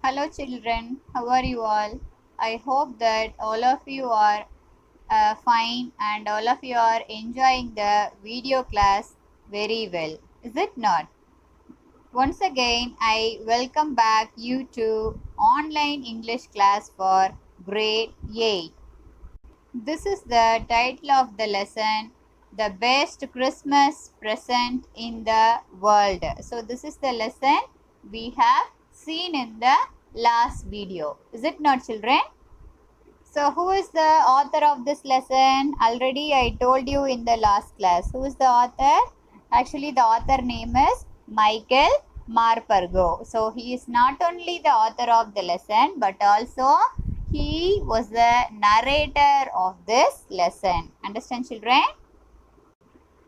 Hello, children. How are you all? I hope that all of you are fine and all of you are enjoying the video class very well. Is it not? Once again, I welcome back you to online English class for grade 8. This is the title of the lesson, The Best Christmas Present in the World. So, this is the lesson we have seen in the last video. Is it not, children? So, who is the author of this lesson? Already I told you in the last class. Who is the author? Actually, the author name is Michael Marpergo. So, he is not only the author of the lesson but also he was the narrator of this lesson. Understand, children?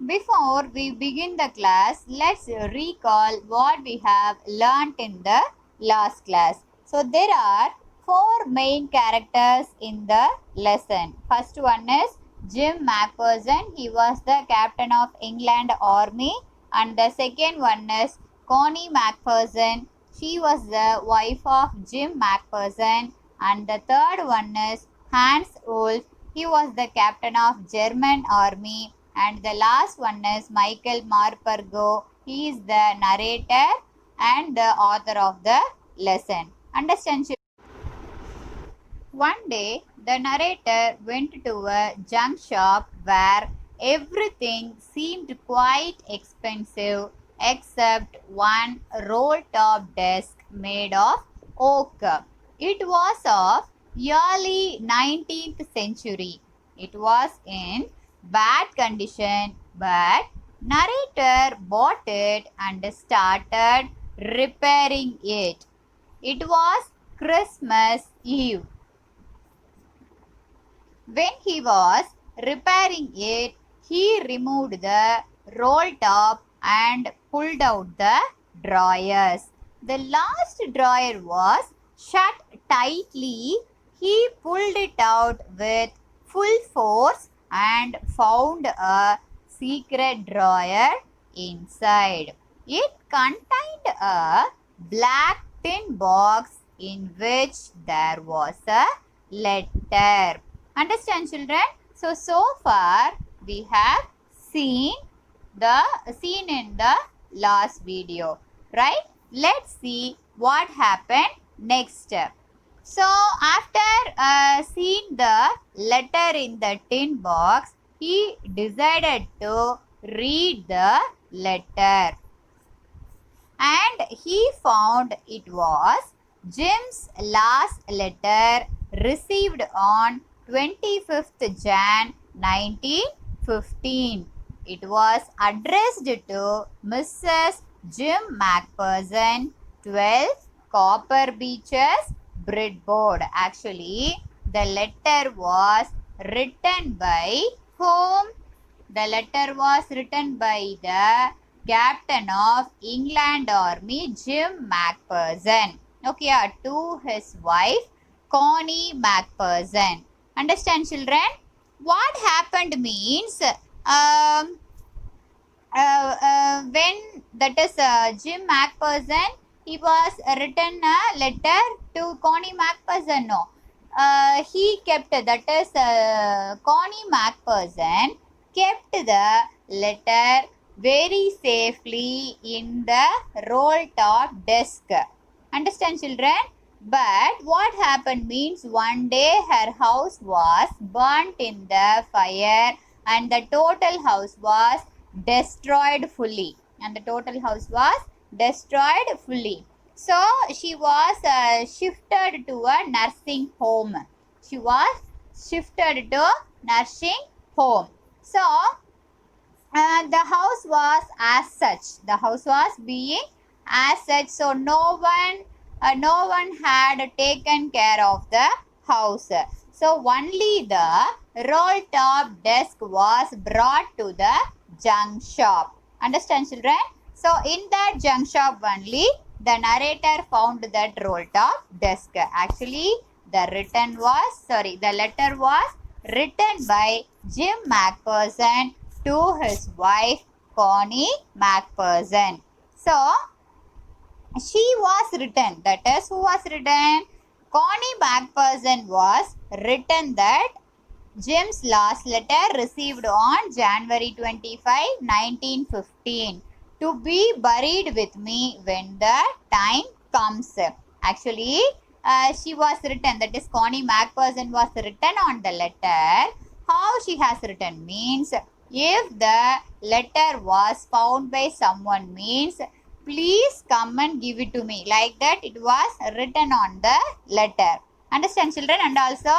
Before we begin the class, let's recall what we have learnt in the last class. So there are four main characters in the lesson. First one is Jim Macpherson. He was the captain of England Army. And the second one is Connie Macpherson. She was the wife of Jim Macpherson. And the third one is Hans Wolf. He was the captain of German Army. And the last one is Michael Marpergo. He is the narrator and the author of the lesson. Understand? One day, the narrator went to a junk shop where everything seemed quite expensive except one roll top desk made of oak. It was of early 19th century. It was in bad condition, but narrator bought it and started repairing it. It was Christmas Eve. When he was repairing it, he removed the roll top and pulled out the drawers. The last drawer was shut tightly. He pulled it out with full force and found a secret drawer inside. It contained a black tin box in which there was a letter. Understand, children? So far we have seen in the last video, right? Let's see what happened next. So after seeing the letter in the tin box, he decided to read the letter and he found it was Jim's last letter received on 25th Jan 1915. It was addressed to Mrs. Jim Macpherson, 12 Copper Beaches, Bridgeport. Actually, the letter was written by whom? The letter was written by the captain of England Army, Jim Macpherson. Okay, to his wife, Connie Macpherson. Understand, children? What happened means when that is Jim Macpherson, he was written a letter to Connie Macpherson. No, he kept that is Connie Macpherson kept the letter very safely in the roll top desk. Understand, children? But what happened means one day her house was burnt in the fire and the total house was destroyed fully. And the total house was destroyed fully. So she was shifted to a nursing home. She was shifted to nursing home. So the house was as such. The house was being as such. So no one had taken care of the house. So only the roll top desk was brought to the junk shop. Understand, children? So in that junk shop only the narrator found that roll top desk. Actually, the letter was written by Jim Macpherson to his wife Connie Macpherson. So she was written. That is, who was written? Connie Macpherson was written that Jim's last letter received on January 25, 1915. To be buried with me when the time comes. Actually, she was written, that is, Connie Macpherson was written on the letter. How she has written means, if the letter was found by someone means, please come and give it to me. Like that, it was written on the letter. Understand, children? And also,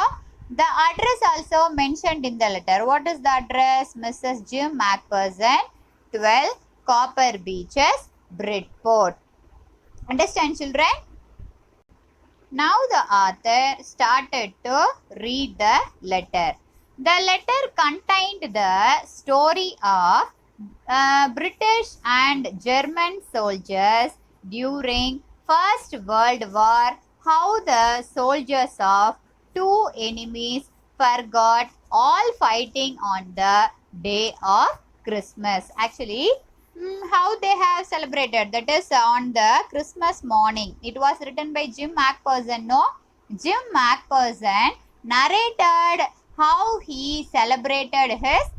the address also mentioned in the letter. What is the address? Mrs. Jim Macpherson, 12 Copper Beaches, Bridport. Understand, children? Now the author started to read the letter. The letter contained the story of British and German soldiers during First World War, how the soldiers of two enemies forgot all fighting on the day of Christmas. Actually, how they have celebrated, that is on the Christmas morning. It was written by Jim Macpherson. No, Jim Macpherson narrated how he celebrated his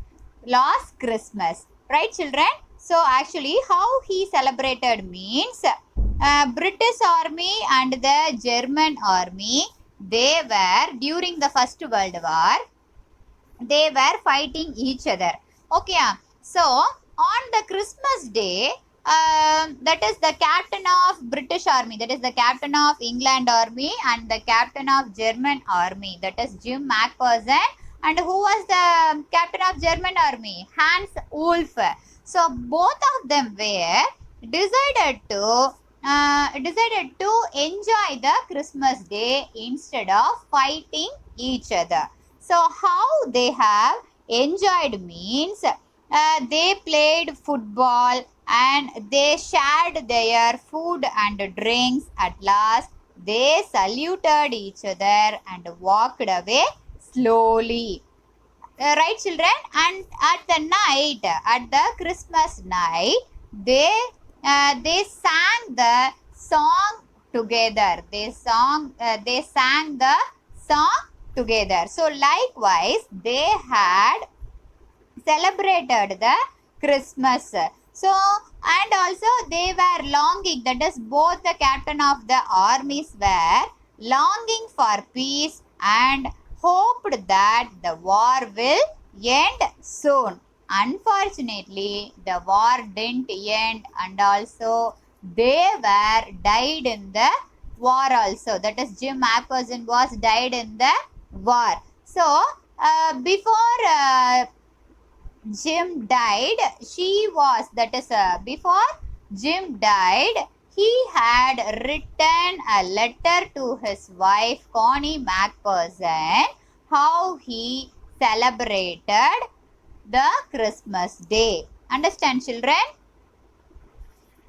last Christmas. Right, children? So actually, how he celebrated means, British army and the German army, they were during the First World War, they were fighting each other. Okay, so on the Christmas day, that is the captain of British army, that is the captain of England army, and the captain of German army, that is Jim Macpherson. And who was the captain of German army? Hans Wolff. So both of them were decided to enjoy the Christmas day instead of fighting each other. So how they have enjoyed means, they played football and they shared their food and drinks. At last, they saluted each other and walked away slowly. Right, children? And at the Christmas night, they sang the song together. They sang the song together. So likewise, they had celebrated the Christmas. So, and also they were longing, that is, both the captain of the armies were longing for peace and hoped that the war will end soon. Unfortunately, the war didn't end, and also they were died in the war also. That is, Jim Macpherson was died in the war. So, before Jim died, before Jim died, he had written a letter to his wife Connie Macpherson, how he celebrated the Christmas day. Understand, children?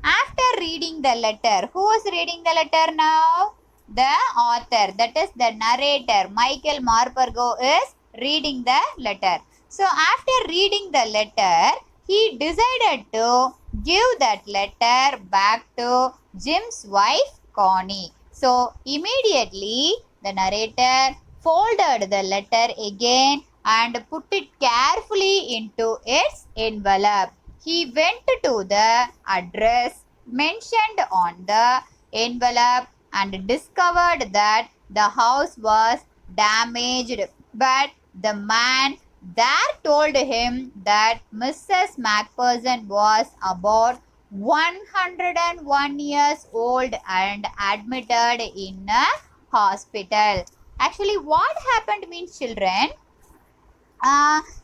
After reading the letter, who is reading the letter now? The author, that is the narrator, Michael Morpurgo, is reading the letter. So after reading the letter, he decided to give that letter back to Jim's wife Connie. So immediately the narrator folded the letter again and put it carefully into its envelope. He went to the address mentioned on the envelope and discovered that the house was damaged, but the man there told him that Mrs. Macpherson was about 101 years old and admitted in a hospital. Actually, what happened means, children,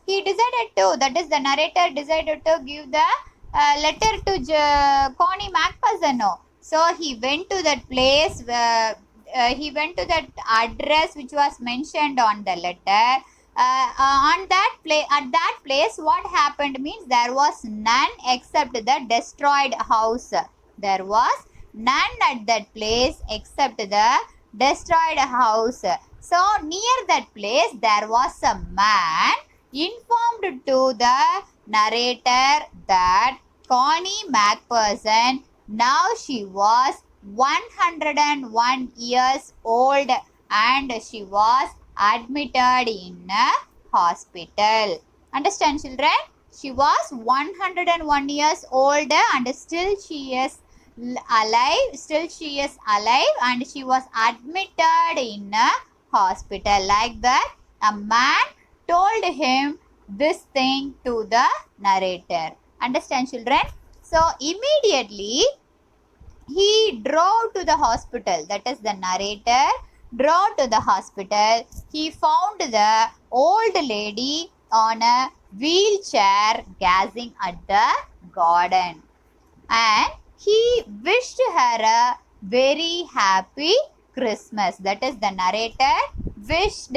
he decided to, that is the narrator decided to give the letter to Connie Macpherson. So he went to that place, he went to that address which was mentioned on the letter. At that place, what happened means, there was none except the destroyed house. There was none at that place except the destroyed house. So near that place, there was a man informed to the narrator that Connie Macpherson, now she was 101 years old and she was admitted in a hospital. Understand, children? She was 101 years old and still she is alive and she was admitted in a hospital. Like that, a man told him this thing to the narrator. Understand, children? So immediately he drove to the hospital. That is, the narrator drove to the hospital. He found the old lady on a wheelchair gazing at the garden, and he wished her a very happy Christmas. That is, the narrator wished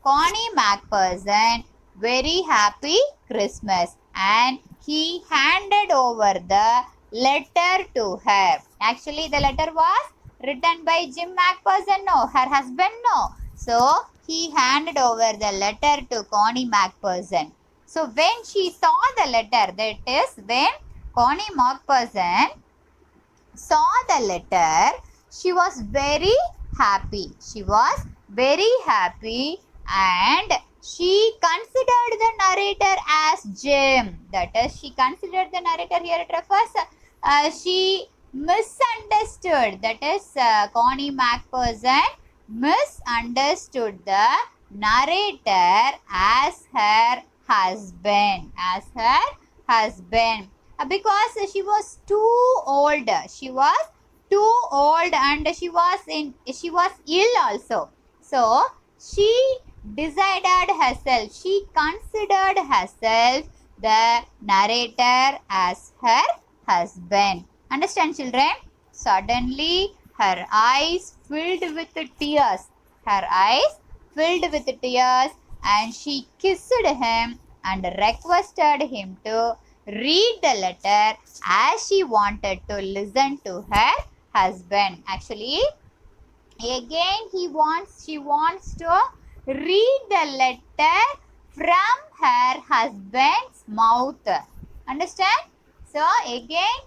Connie Macpherson very happy Christmas, and he handed over the letter to her. Actually, the letter was written by Jim Macpherson, no, her husband, no. So he handed over the letter to Connie Macpherson. So when she saw the letter, that is, when Connie Macpherson saw the letter, she was very happy. She was very happy and she considered the narrator as Jim. That is, she considered the narrator here, it refers, she misunderstood. That is, Connie Macpherson misunderstood the narrator as her husband. As her husband. Because she was too old. She was too old and she was ill also. So she decided herself, she considered herself the narrator as her husband. Understand, children? Suddenly her eyes filled with tears. Her eyes filled with tears and she kissed him and requested him to read the letter as she wanted to listen to her husband. Actually, again she wants to read the letter from her husband's mouth. Understand? So again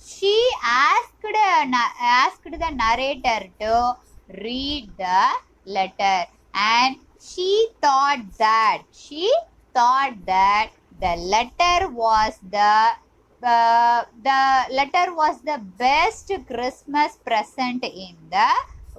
she asked the narrator to read the letter, and she thought that the letter was the best Christmas present in the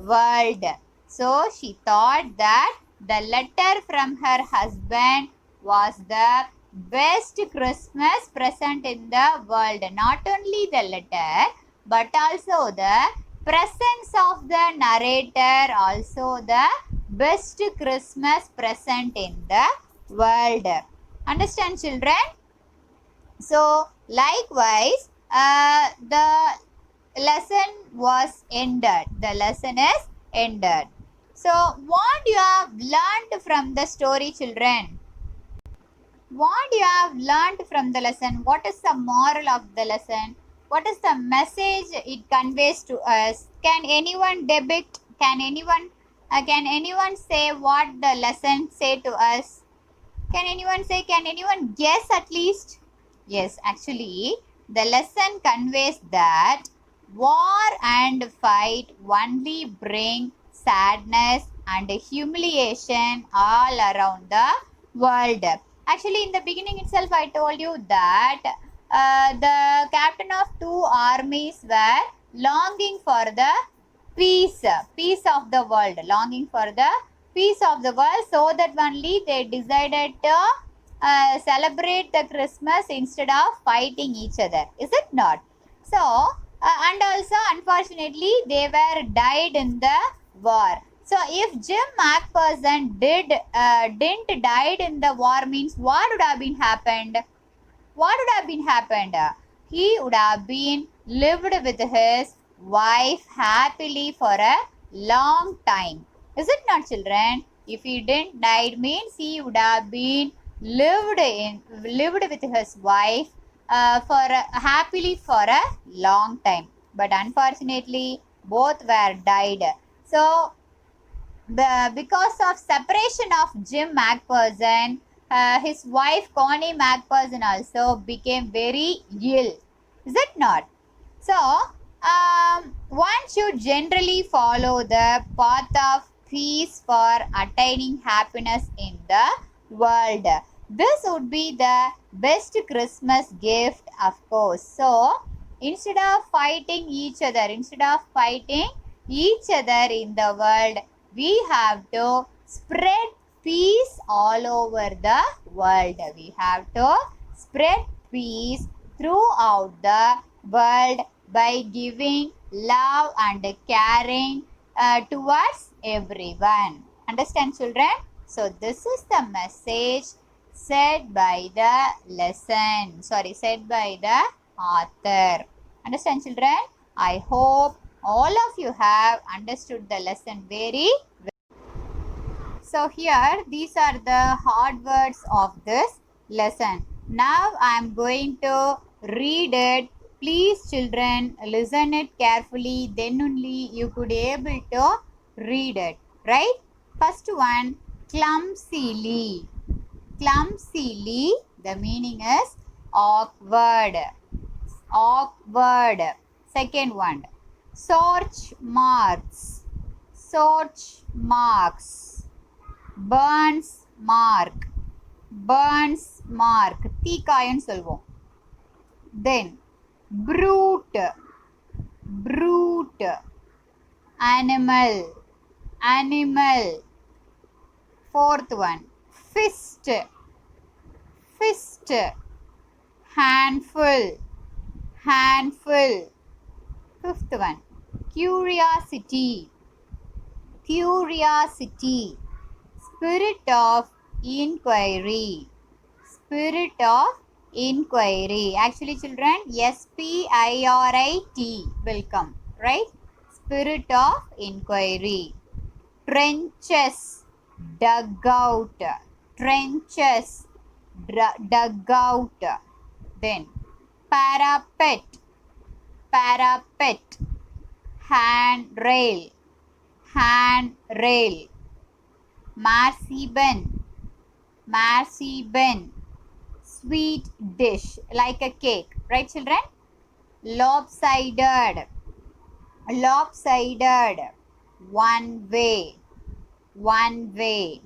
world. So she thought that the letter from her husband was the best Christmas present in the world. Not only the letter, but also the presence of the narrator, also the best Christmas present in the world. Understand, children? So likewise, the lesson was ended. The lesson is ended. So what you have learned from the story, children? What you have learned from the lesson? What is the moral of the lesson? What is the message it conveys to us? Can anyone depict? Can anyone say what the lesson say to us? Can anyone say? Can anyone guess at least? Yes, actually, the lesson conveys that war and fight only bring sadness and humiliation all around the world. Actually, in the beginning itself, I told you that the captain of two armies were longing for the peace of the world, longing for the peace of the world, so that only they decided to celebrate the Christmas instead of fighting each other. Is it not? So, and also unfortunately they were died in the war. So if Jim Macpherson didn't died in the war, means what would have been happened? What would have been happened? He would have been lived with his wife happily for a long time. Is it not, children? If he didn't died, means he would have been lived with his wife happily for a long time. But unfortunately, both were died. So because of separation of Jim Macpherson, his wife Connie Macpherson also became very ill. Is it not? So One should generally follow the path of peace for attaining happiness in the world. This would be the best Christmas gift, of course. So, instead of fighting each other in the world, we have to spread peace all over the world. We have to spread peace throughout the world by giving love and caring towards everyone. Understand, children? So, this is the message said by the lesson. Said by the author. Understand, children? I hope all of you have understood the lesson very well. So, here these are the hard words of this lesson. Now, I am going to read it. Please, children, listen it carefully. Then only you could able to read it. Right? First one, clumsily. Clumsily, the meaning is awkward. Awkward. Second one, search marks. Search marks. Burns mark. Burns mark. தீக்காயன்னு சொல்வோம். Then, brute. Brute. Animal. Animal. Fourth one, fist. Fist. Handful. Handful. Fifth one, curiosity. Curiosity. Spirit of inquiry. Spirit of inquiry. Actually, children, SPIRIT will come, right? Spirit of inquiry. Trenches. Dugout. Trenches. Dugout. Then, parapet. Parapet. Handrail. Handrail. Marzipan. Marzipan. Sweet dish, like a cake, right, children? Lopsided. Lopsided. One way. One way.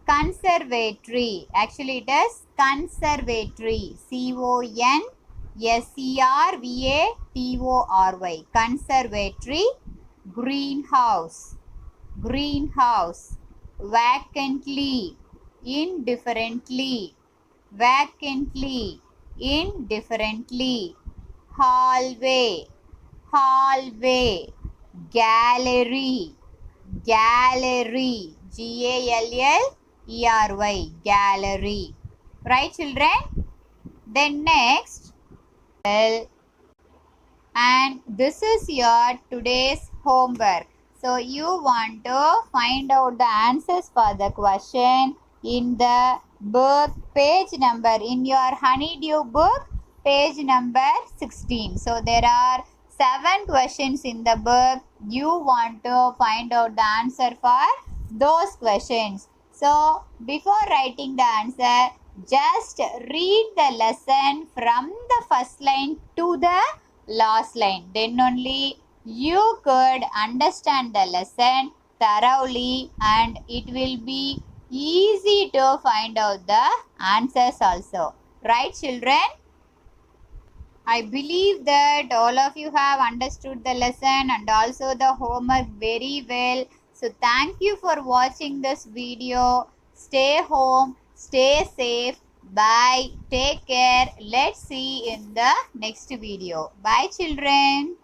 Conservatory. Actually, it is conservatory. CONSERVATORY. Conservatory. Greenhouse. Greenhouse. Vacantly. Indifferently. Vacantly. Indifferently. Hallway. Hallway. Gallery. Gallery. GALLERY. Gallery. Right, children? Then next, and this is your today's homework. So you want to find out the answers for the question in the book page number, in your Honeydew book page number 16. So there are 7 questions in the book. You want to find out the answer for those questions. So before writing the answer, just read the lesson from the first line to the last line. Then only you could understand the lesson thoroughly, and it will be easy to find out the answers also. Right, children? I believe that all of you have understood the lesson and also the homework very well. So thank you for watching this video. Stay home, stay safe. Bye. Take care. Let's see in the next video. Bye, children.